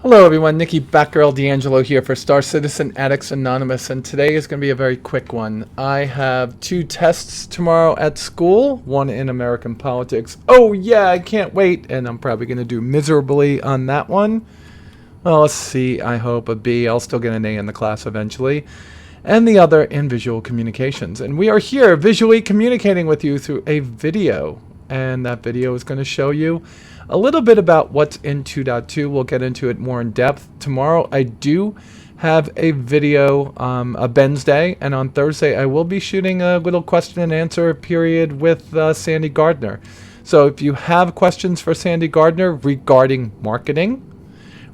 Hello everyone, Nikki Batgirl D'Angelo here for Star Citizen Addicts Anonymous, and today is going to be a very quick one. I have 2 tests tomorrow at school, one in American politics. Oh yeah, I can't wait, and I'm probably going to do miserably on that one. Well, let's see, I hope a B. I'll still get an A in the class eventually. And the other in visual communications. And we are here visually communicating with you through a video. And that video is going to show you a little bit about what's in 2.2. We'll get into it more in depth. Tomorrow I do have a video, a Bensday, and on Thursday I will be shooting a little question and answer period with Sandi Gardiner. So if you have questions for Sandi Gardiner regarding marketing,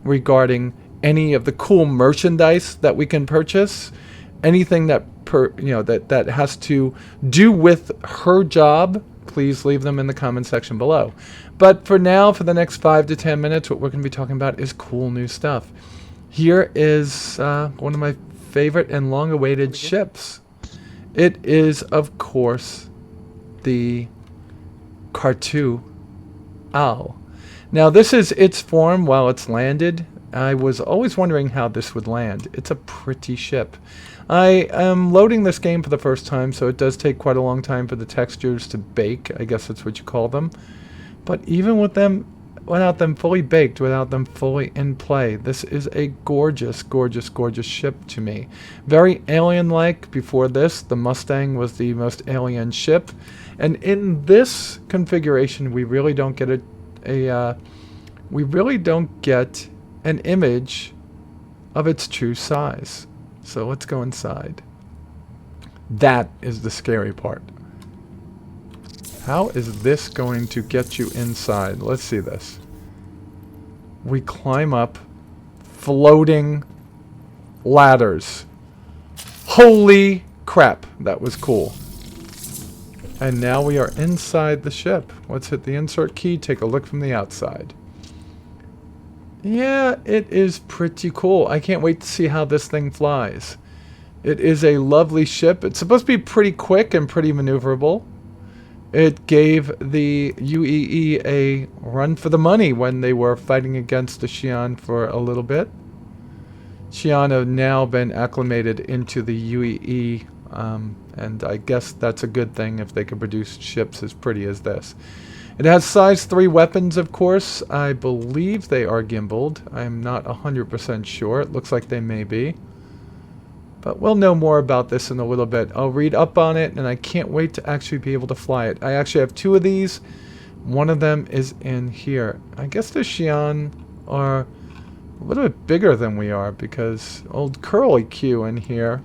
regarding any of the cool merchandise that we can purchase, anything that that has to do with her job, please leave them in the comment section below. But for now, for the next 5 to 10 minutes, what we're going to be talking about is cool new stuff. Here is one of my favorite and long-awaited ships. It is, of course, the Khartu Owl. Now, this is its form while it's landed. I was always wondering how this would land. It's a pretty ship. I am loading this game for the first time, so it does take quite a long time for the textures to bake. I guess that's what you call them. But even with them, without them fully baked, without them fully in play, this is a gorgeous, gorgeous, gorgeous ship to me. Very alien-like. Before this, the Mustang was the most alien ship. And in this configuration, we really don't get an image of its true size. So let's go inside. That is the scary part. How is this going to get you inside? Let's see this. We climb up floating ladders. Holy crap, that was cool. And now we are inside the ship. Let's hit the insert key, take a look from the outside. Yeah, it is pretty cool. I can't wait to see how this thing flies. It is a lovely ship. It's supposed to be pretty quick and pretty maneuverable. It gave the UEE a run for the money when they were fighting against the Xi'an for a little bit. Xi'an have now been acclimated into the UEE, and I guess that's a good thing if they can produce ships as pretty as this. It has size 3 weapons, of course. I believe they are gimbaled. I'm not 100% sure. It looks like they may be. But we'll know more about this in a little bit. I'll read up on it, and I can't wait to actually be able to fly it. I actually have 2 of these. One of them is in here. I guess the Xi'an are a little bit bigger than we are, because old Curly Q in here.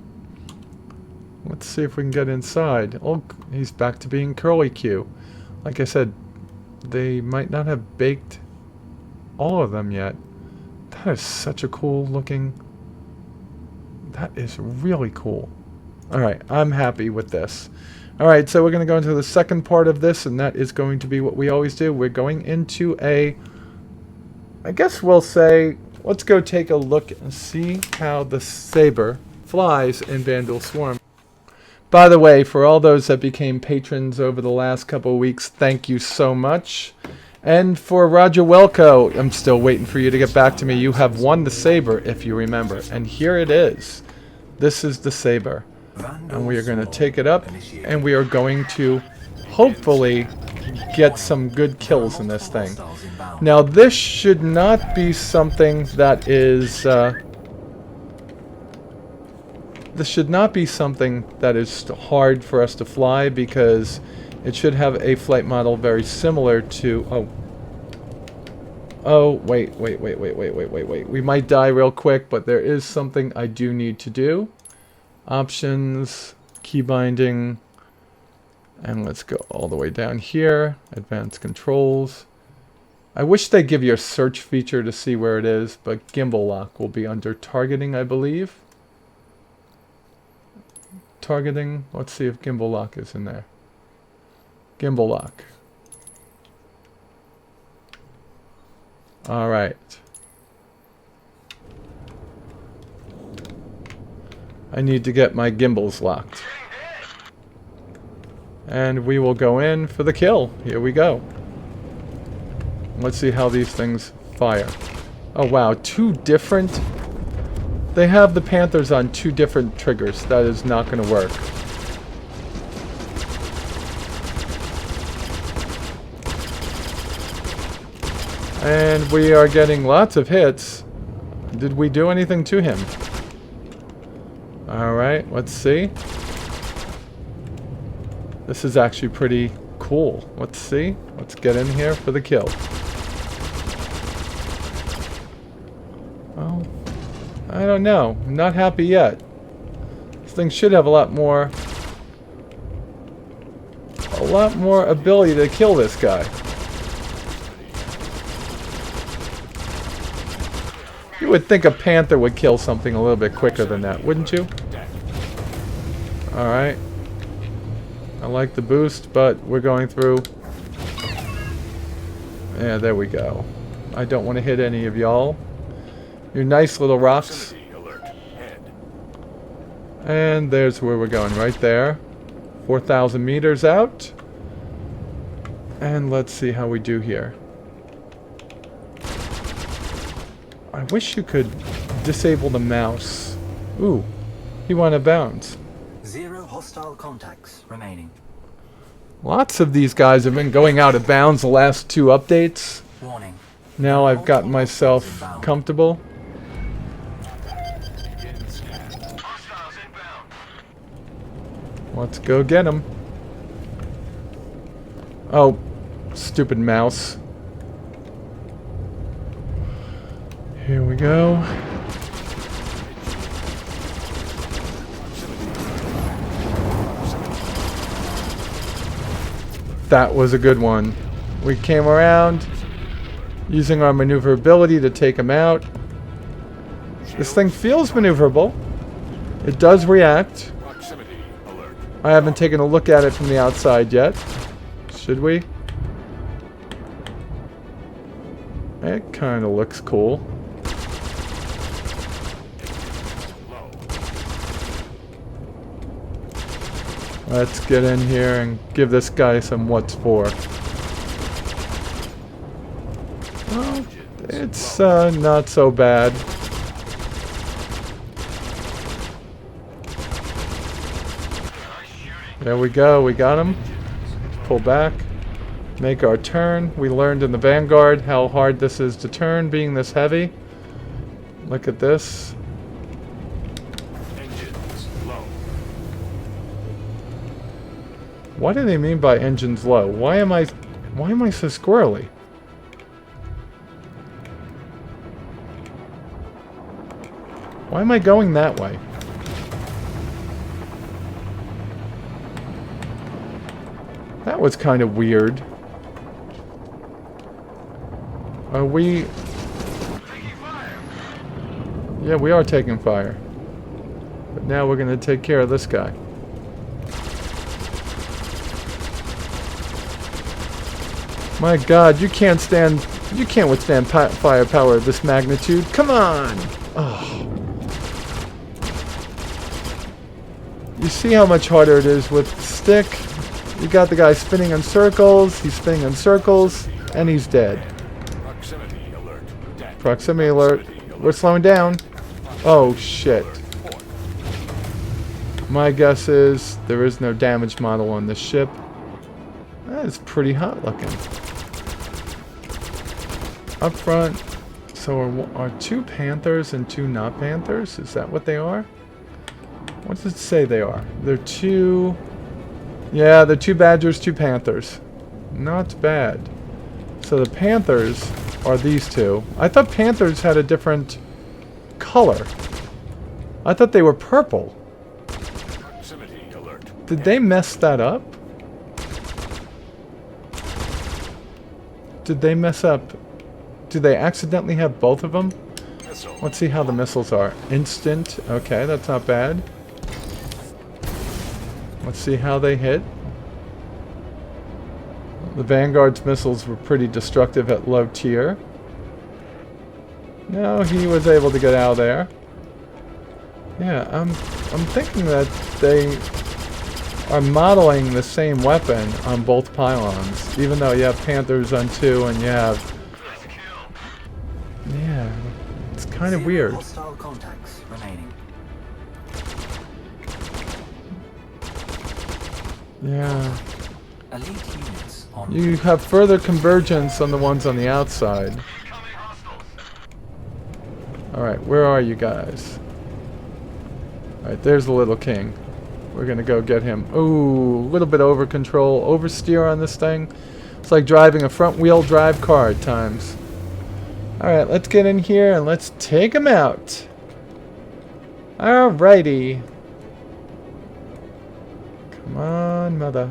Let's see if we can get inside. Oh, he's back to being Curly Q. Like I said, they might not have baked all of them yet. That is such a cool looking... That is really cool. Alright, I'm happy with this. Alright, so we're going to go into the second part of this, and that is going to be what we always do. We're going into a... I guess we'll say, let's go take a look and see how the Saber flies in Vandal Swarm. By the way, for all those that became patrons over the last couple of weeks, thank you so much. And for Roger Welko, I'm still waiting for you to get back to me. You have won the Saber, if you remember. And here it is. This is the Saber. And we are going to take it up, and we are going to hopefully get some good kills in this thing. Now, this should not be something that is... this should not be something that is hard for us to fly, because it should have a flight model very similar to... Oh, wait. We might die real quick, but there is something I do need to do. Options, key binding, and let's go all the way down here. Advanced controls. I wish they'd give you a search feature to see where it is, but gimbal lock will be under targeting, I believe. Targeting, let's see if gimbal lock is in there. Gimbal lock. Alright. I need to get my gimbals locked. And we will go in for the kill. Here we go. Let's see how these things fire. Oh wow, two different... They have the Panthers on two different triggers. That is not going to work. And we are getting lots of hits. Did we do anything to him? Alright, let's see. This is actually pretty cool. Let's see. Let's get in here for the kill. Oh, I don't know. I'm not happy yet. This thing should have a lot more ability to kill this guy. You would think a Panther would kill something a little bit quicker than that, wouldn't you? Alright. I like the boost, but we're going through. Yeah, there we go. I don't want to hit any of y'all. You're nice little rocks. And there's where we're going, right there. 4,000 meters out. And let's see how we do here. I wish you could disable the mouse. Ooh, he went out of bounds. 0 hostile contacts remaining. Lots of these guys have been going out of bounds the last 2 updates. Warning. Now I've gotten myself comfortable. Let's go get him. Oh, stupid mouse. Here we go. That was a good one. We came around using our maneuverability to take him out. This thing feels maneuverable. It does react. I haven't taken a look at it from the outside yet. Should we? It kind of looks cool. Let's get in here and give this guy some what's for. Well, it's not so bad. There we go, we got him. Pull back. Make our turn. We learned in the Vanguard how hard this is to turn, being this heavy. Look at this. What do they mean by engines low? Why am I so squirrely? Why am I going that way? That was kind of weird. Are we... Yeah, we are taking fire. But now we're going to take care of this guy. My God, you can't withstand firepower of this magnitude. Come on! Oh. You see how much harder it is with stick? You got the guy spinning in circles, he's spinning in circles, and he's dead. Proximity alert. Dead. Proximity alert. We're slowing down. Oh shit. My guess is there is no damage model on this ship. That is pretty hot looking. Up front, so are 2 Panthers and 2 not Panthers? Is that what they are? What does it say they are? They're 2... Yeah, they're 2 Badgers, 2 Panthers. Not bad. So the Panthers are these 2. I thought Panthers had a different color. I thought they were purple. Proximity alert. Did they mess that up? Did they mess up? Did they accidentally have both of them? Missile. Let's see how the missiles are. Instant. Okay, that's not bad. Let's see how they hit. The Vanguard's missiles were pretty destructive at low tier. No, he was able to get out of there. Yeah, I'm thinking that they are modeling the same weapon on both pylons, even though you have Panthers on 2 and you have... Yeah, kind of 0 weird. hostile contacts remaining. Yeah. Elite units on You have further convergence on the ones on the outside. Alright, where are you guys? Alright, there's the little king. We're gonna go get him. Ooh, a little bit over control, oversteer on this thing. It's like driving a front wheel drive car at times. Alright, let's get in here and let's take him out. Alrighty. Come on, mother.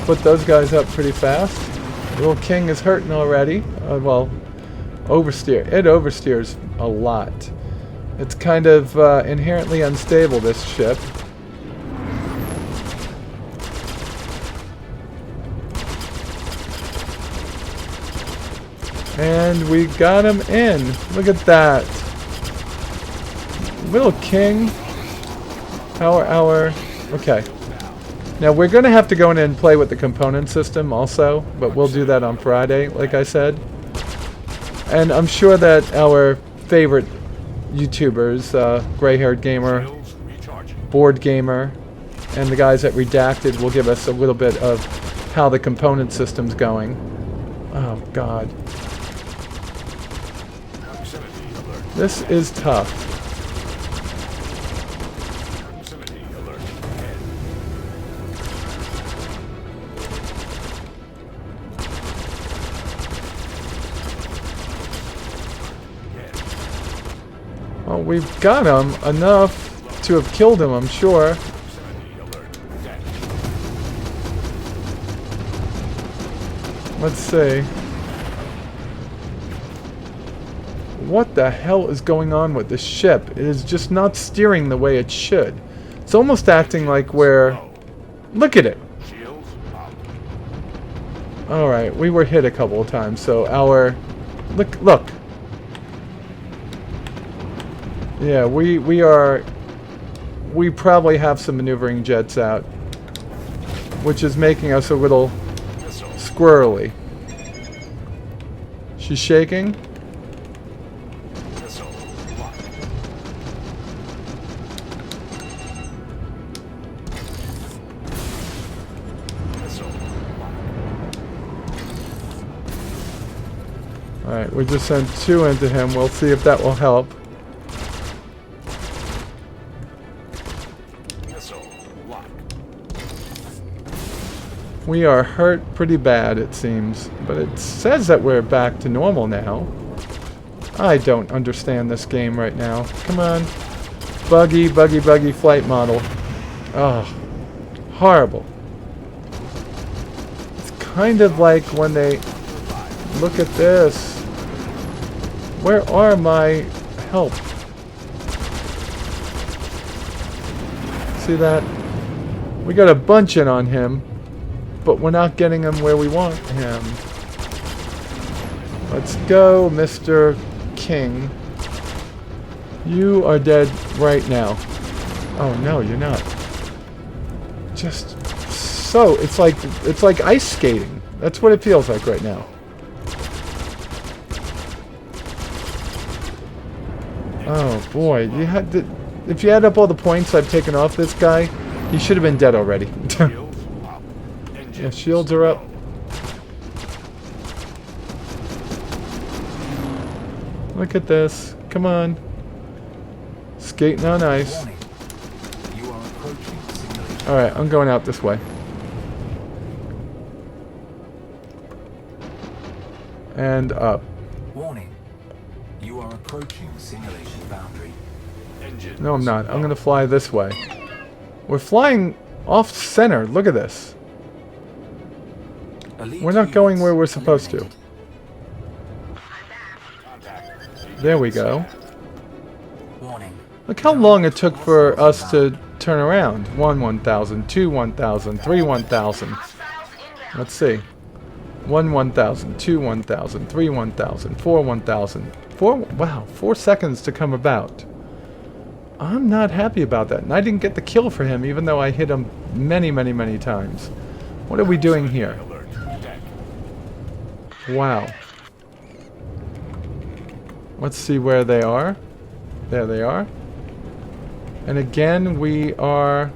Split those guys up pretty fast. Little king is hurting already. Well, oversteer. It oversteers a lot. It's kind of inherently unstable, this ship. And we got him in. Look at that. Little king. Okay. Now we're going to have to go in and play with the component system also, but we'll do that on Friday, like I said. And I'm sure that our favorite YouTubers, Gray-Haired Gamer, Shields recharging. Board Gamer, and the guys at Redacted will give us a little bit of how the component system's going. Oh, God. Proximity alert. This is tough. Proximity alert. Ahead. Well, we've got him enough to have killed him, I'm sure. Proximity alert. Dead. Let's see. What the hell is going on with this ship? It is just not steering the way it should. It's almost acting like we're... Low. Look at it! Shields up. Alright, we were hit a couple of times, so our... Look! Yeah, we are... We probably have some maneuvering jets out, which is making us a little Missile. squirrely. She's shaking. Missile. Locked. Missile. Locked. Alright, we just sent 2 into him. We'll see if that will help. Missile. Locked. We are hurt pretty bad, it seems. But it says that we're back to normal now. I don't understand this game right now. Come on. Buggy flight model. Oh, horrible. It's kind of like when they... Look at this. Where are my help? See that? We got a bunch in on him, but we're not getting him where we want him. Let's go, Mr. King. You are dead right now. Oh no, you're not. Just so it's like ice skating. That's what it feels like right now. Oh boy, if you add up all the points I've taken off this guy, he should have been dead already. Shields up. Engines Yeah, shields are up. low. Look at this. Come on. Skating on ice. warning. You are approaching simulation. Alright, I'm going out this way. And up. Warning. You are approaching simulation boundary. Engines No, I'm not. I'm low. going to fly this way. We're flying off center. Look at this. Elite We're not going units where we're supposed to. eliminated. Contact. There we go. Warning. Look how long it took for us to turn around. 1,000, 2, 1,000, 3, 1,000. Let's see. 1,000, 2, 1,000, 3, 1,000, 4, 1,000. 4, wow, 4 seconds to come about. I'm not happy about that. And I didn't get the kill for him, even though I hit him many, many, many times. What are we doing here? Alert. Deck. Wow. Let's see where they are. There they are. And again, we are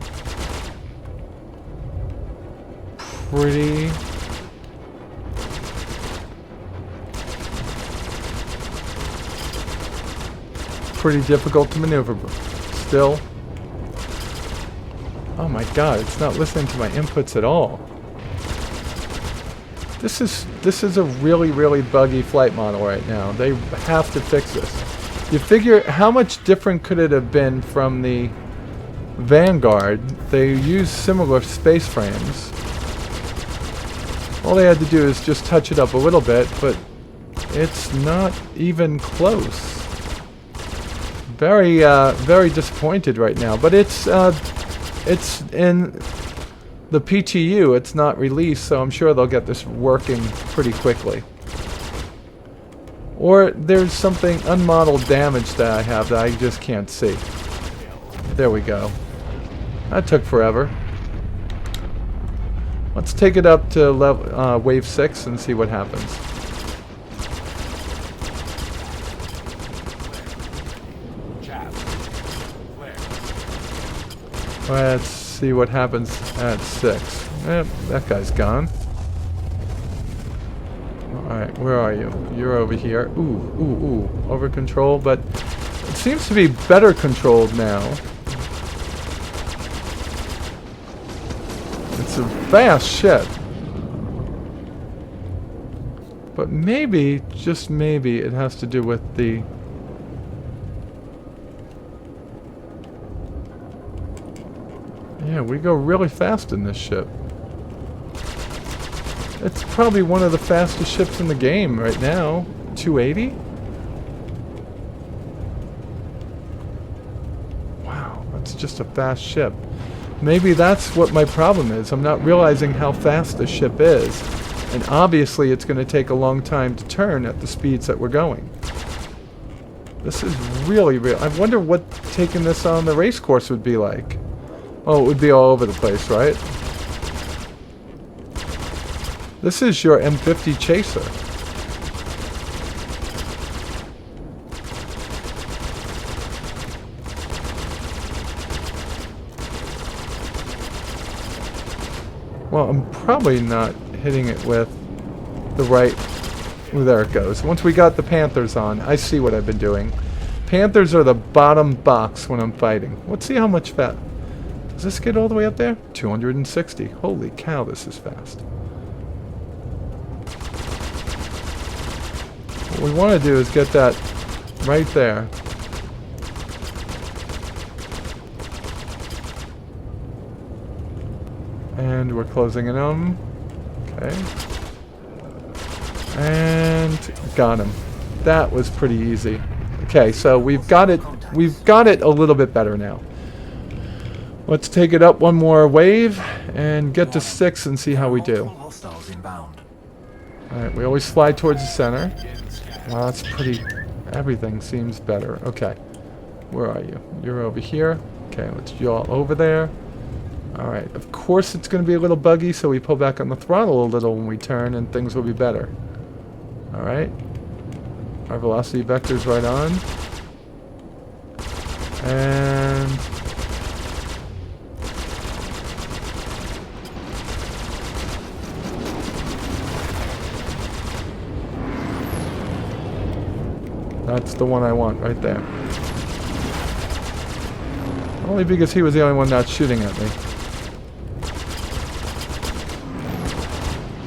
pretty... pretty difficult to maneuver still. Oh my god, it's not listening to my inputs at all. This is a really, really buggy flight model right now. They have to fix this. You figure, how much different could it have been from the Vanguard? They use similar space frames. All they had to do is just touch it up a little bit, but it's not even close. Very, very disappointed right now. But it's in the PTU. It's not released, so I'm sure they'll get this working pretty quickly. Or there's something unmodeled damage that I have that I just can't see. There we go. That took forever. Let's take it up to level, wave 6 and see what happens. Let's see what happens at 6. That guy's gone. Alright, where are you? You're over here. Ooh. Over control, but it seems to be better controlled now. It's a fast ship. But maybe, just maybe, it has to do with the... Yeah, we go really fast in this ship. It's probably one of the fastest ships in the game right now. 280? Wow, that's just a fast ship. Maybe that's what my problem is. I'm not realizing how fast this ship is. And obviously it's going to take a long time to turn at the speeds that we're going. This is really real. I wonder what taking this on the race course would be like. Oh, it would be all over the place, right? This is your M50 Chaser. Well, I'm probably not hitting it with the right... Well, there it goes. Once we got the Panthers on, I see what I've been doing. Panthers are the bottom box when I'm fighting. Let's see how much fat... Does this get all the way up there? 260. Holy cow, this is fast. What we want to do is get that right there. And we're closing in on him. Okay. And got him. That was pretty easy. Okay, so we've got it a little bit better now. Let's take it up one more wave and get to 6 and see how we do. Alright, we always fly towards the center. Wow, that's pretty... Everything seems better. Okay. Where are you? You're over here. Okay, let's yaw over there. Alright, of course it's going to be a little buggy, so we pull back on the throttle a little when we turn and things will be better. Alright. Our velocity vector's right on. And... That's the one I want right there. Only because he was the only one not shooting at me.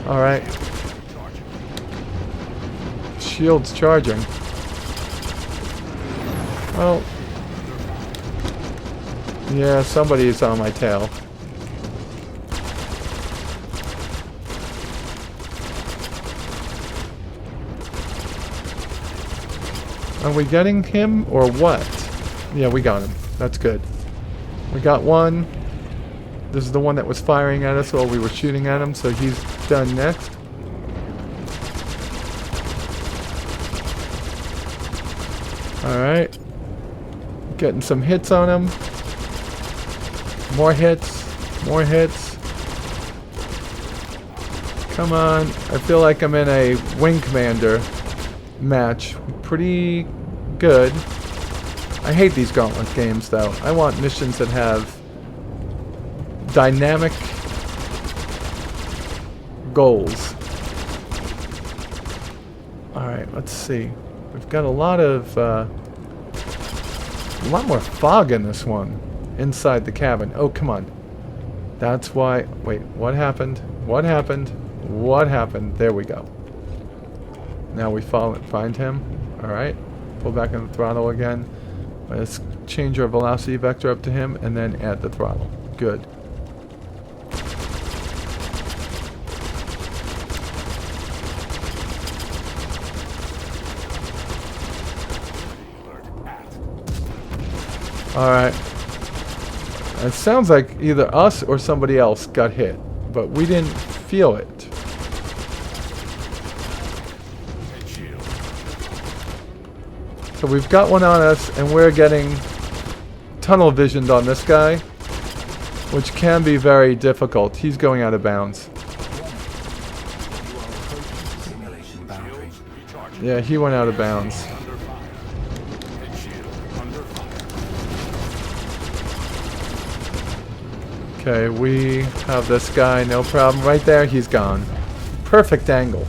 Alright. Shield's charging. Well. Yeah, somebody's on my tail. Are we getting him or what? Yeah, we got him. That's good. We got one. This is the one that was firing at us while we were shooting at him, so he's done next. Alright. Getting some hits on him. More hits. More hits. Come on. I feel like I'm in a Wing Commander match. Pretty good. I hate these Gauntlet games, though. I want missions that have dynamic goals. Alright, let's see. We've got a lot more fog in this one. Inside the cabin. Oh, come on. That's why... Wait, what happened? What happened? What happened? There we go. Now we find him. Alright. Pull back on the throttle again. Let's change our velocity vector up to him and then add the throttle. Good. Alright. It sounds like either us or somebody else got hit, but we didn't feel it. So we've got one on us, and we're getting tunnel visioned on this guy, which can be very difficult. He's going out of bounds. Yeah, he went out of bounds. Okay, we have this guy, no problem. Right there, he's gone. Perfect angle.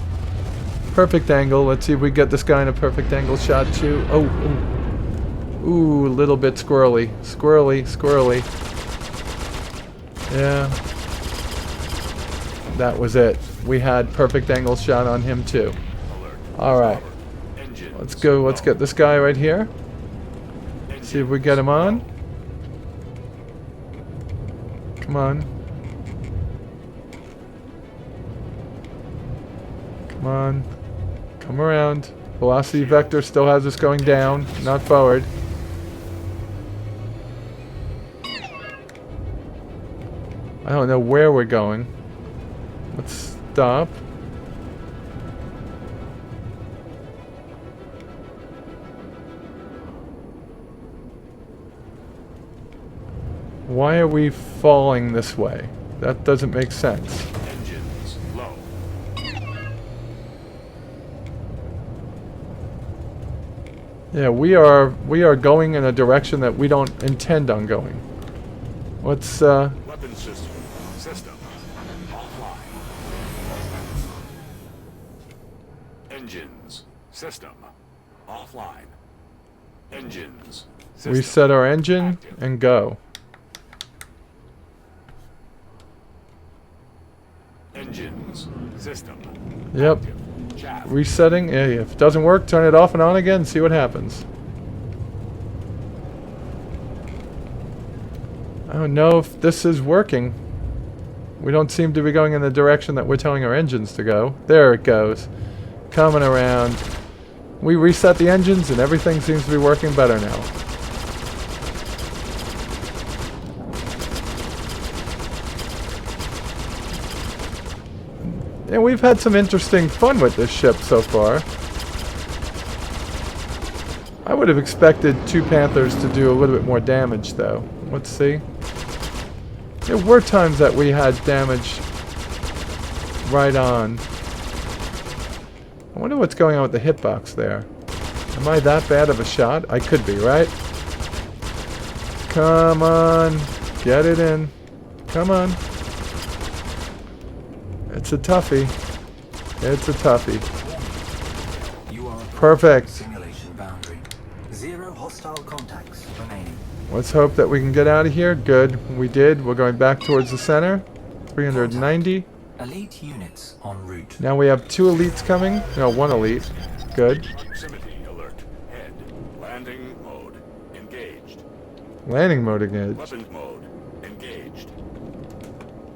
Perfect angle. Let's see if we get this guy in a perfect angle shot too. Oh, ooh. Ooh, a little bit squirrely. Squirrely, squirrely. Yeah. That was it. We had perfect angle shot on him too. Alright. Let's go, let's get this guy right here. See if we get him on. Come on. Come on. Come around. Velocity vector still has us going down, not forward. I don't know where we're going. Let's stop. Why are we falling this way? That doesn't make sense. Engines low. Yeah, we are going in a direction that we don't intend on going. What's Weapon system offline. Engines system offline. Engines system reset our engine active. and go. Engines system Yep. active. Chaff. Resetting. Yeah, if it doesn't work, turn it off and on again, see what happens. I don't know if this is working. We don't seem to be going in the direction that we're telling our engines to go. There it goes. Coming around. We reset the engines and everything seems to be working better now. And we've had some interesting fun with this ship so far. I would have expected two Panthers to do a little bit more damage though. Let's see. There were times that we had damage right on. I wonder what's going on with the hitbox there. Am I that bad of a shot? I could be, right? Come on. Get it in. Come on. It's a toughie. It's a toughie. Perfect. Simulation boundary. 0 hostile contacts remaining. Let's hope that we can get out of here. Good. We did. We're going back towards the center. 390. Elite units en route. Now we have 2 elites coming. No, 1 elite. Good. Proximity alert. Head. Landing mode engaged. Landing mode again. Weapons mode engaged.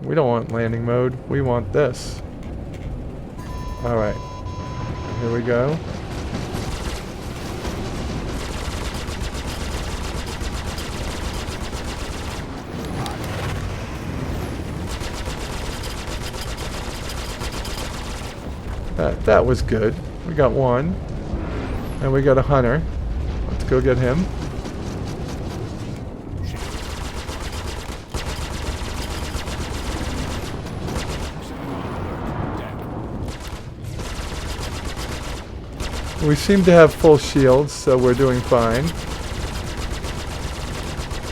We don't want landing mode. We want this. Alright. Here we go. That was good. We got 1. And we got a hunter. Let's go get him. We seem to have full shields, so we're doing fine.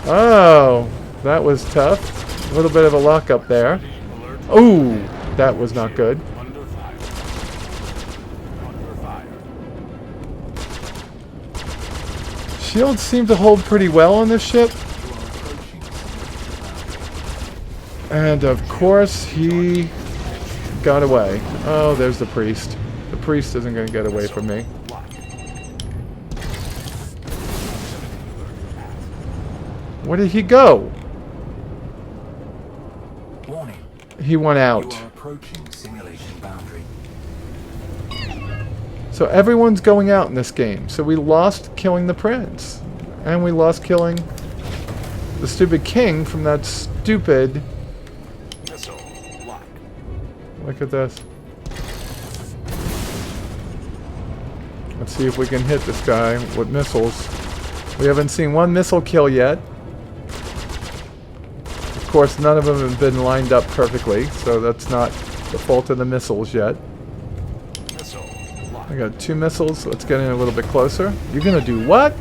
Oh, that was tough. A little bit of a lockup there. Ooh, that was not good. Under fire. Under fire. Shields seem to hold pretty well on this ship. And of course, he got away. Oh, there's the priest. The priest isn't going to get away from me. Where did he go? Warning. He went You out. are approaching simulation boundary. So everyone's going out in this game. So we lost killing the prince. And we lost killing the stupid king from that stupid... Missile locked. Look at this. Let's see if we can hit this guy with missiles. We haven't seen one missile kill yet. Of course, none of them have been lined up perfectly, so that's not the fault of the missiles yet. Missile locked. I got 2 missiles. Let's get in a little bit closer. You're gonna do what?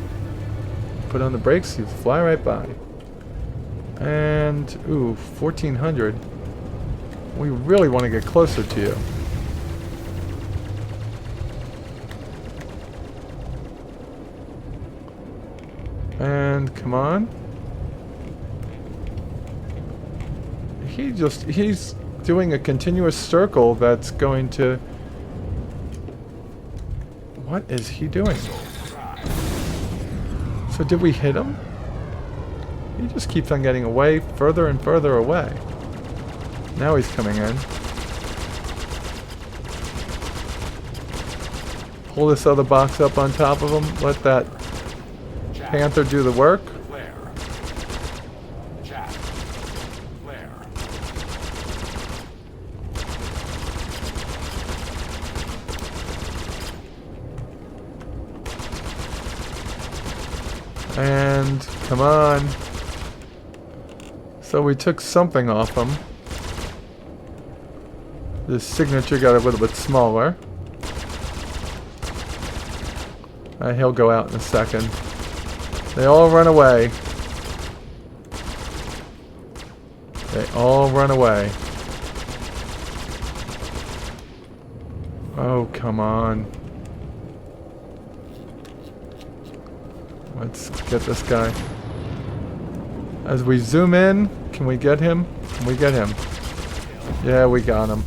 Put on the brakes. You fly right by. And ooh, 1400. We really want to get closer to you. And come on. He's doing a continuous circle that's going to... What is he doing? So did we hit him? He just keeps on getting away, further and further away. Now he's coming in. Pull this other box up on top of him. Let that Panther do the work. Flare. Jack. Flare. And come on. So we took something off him. The signature got a little bit smaller. He'll go out in a second. They all run away. They all run away. Oh, come on. Let's get this guy. As we zoom in, can we get him? Can we get him? Yeah, we got him.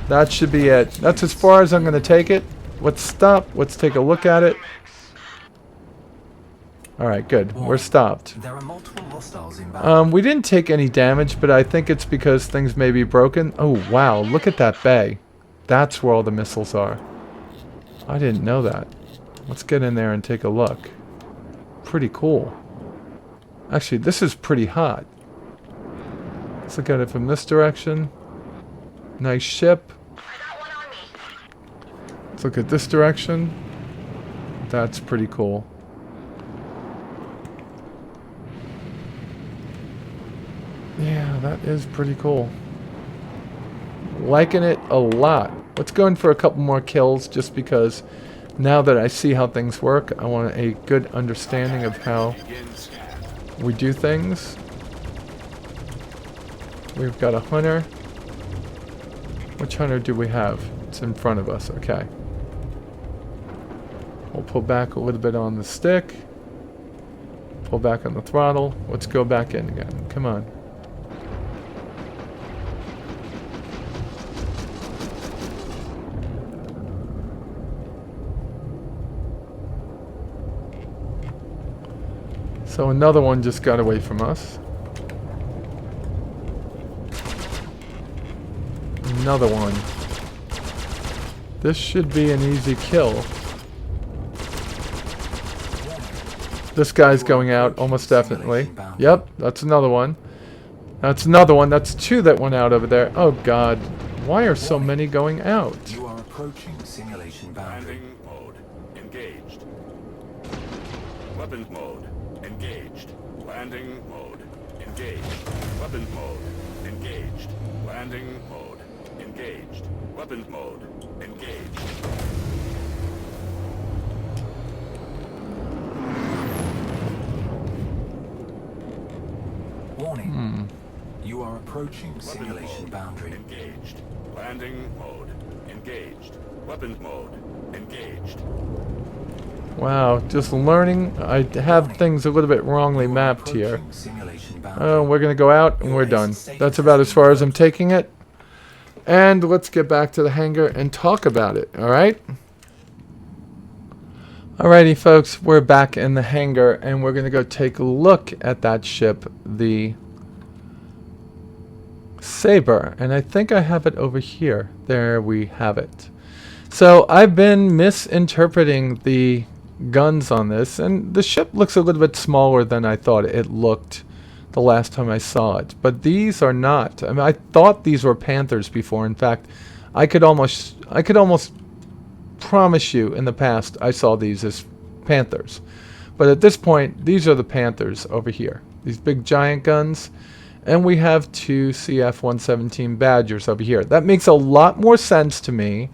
That should be it. That's as far as I'm going to take it. Let's stop. Let's take a look at it. Alright, good. We're stopped. There are multiple hostiles inbound. We didn't take any damage, but I think it's because things may be broken. Oh, wow. Look at that bay. That's where all the missiles are. I didn't know that. Let's get in there and take a look. Pretty cool. Actually, this is pretty hot. Let's look at it from this direction. Nice ship. Let's look at this direction. That's pretty cool. Yeah, that is pretty cool. Liking it a lot. Let's go in for a couple more kills just because now that I see how things work, I want a good understanding of how we do things. We've got a hunter. Which hunter do we have? It's in front of us. Okay. We'll pull back a little bit on the stick. Pull back on the throttle. Let's go back in again. Come on. So another one just got away from us. Another one. This should be an easy kill. This guy's going out almost definitely. Yep, that's another one. That's another one. That's 2 that went out over there. Oh god. Why are so many going out? You are approaching simulation boundary. Landing mode engaged. Weapons mode engaged. Landing mode engaged. Weapons mode engaged. Landing mode engaged. Weapons mode engaged. Warning. You are approaching simulation mode. boundary. Engaged. Landing mode. Engaged. Weapons mode. Engaged. Wow, just learning. I have things a little bit wrongly mapped here. Approaching simulation boundary. Oh, we're going to go out and we're done. That's about as far as I'm taking it. And let's get back to the hangar and talk about it, alright? Alrighty, folks, we're back in the hangar and we're going to go take a look at that ship, the Saber. And I think I have it over here. There we have it. So I've been misinterpreting the guns on this, and the ship looks a little bit smaller than I thought it looked the last time I saw it. But these are not. I mean, I thought these were Panthers before. In fact, I could almost promise you in the past I saw these as Panthers. But at this point, these are the Panthers over here. These big giant guns. And we have two CF-117 Badgers over here. That makes a lot more sense to me.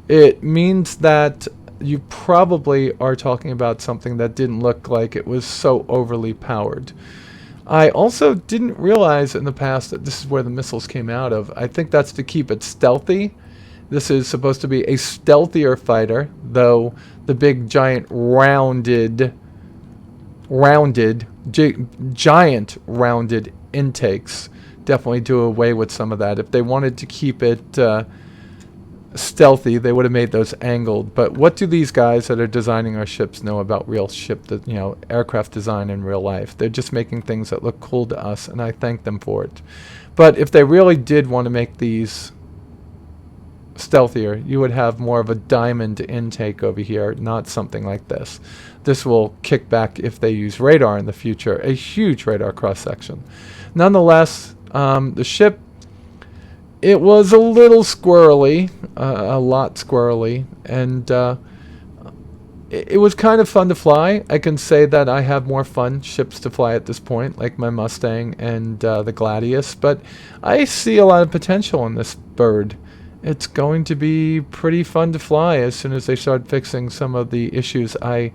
It means that you probably are talking about something that didn't look like it was so overly powered. I also didn't realize in the past that this is where the missiles came out of. I think that's to keep it stealthy. This is supposed to be a stealthier fighter, though the big giant giant rounded intakes definitely do away with some of that. If they wanted to keep it stealthy, they would have made those angled. But what do these guys that are designing our ships know about real aircraft design in real life? They're just making things that look cool to us, and I thank them for it. But if they really did want to make these stealthier, you would have more of a diamond intake over here, not something like this. This will kick back if they use radar in the future, a huge radar cross-section. Nonetheless, the ship, it was a little squirrely, a lot squirrely, and it was kind of fun to fly. I can say that I have more fun ships to fly at this point, like my Mustang and the Gladius, but I see a lot of potential in this bird. It's going to be pretty fun to fly as soon as they start fixing some of the issues I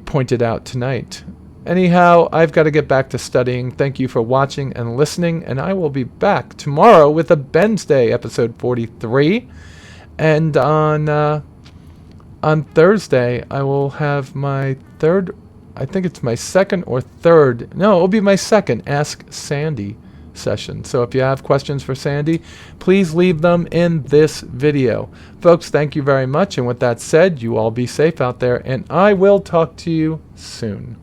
pointed out tonight. Anyhow, I've got to get back to studying. Thank you for watching and listening, and I will be back tomorrow with a Bensday episode 43. And on Thursday, I will have my third, I think it's my second or third, no, it'll be my second Ask Sandi session. So if you have questions for Sandi, please leave them in this video. Folks, thank you very much. And with that said, you all be safe out there, and I will talk to you soon.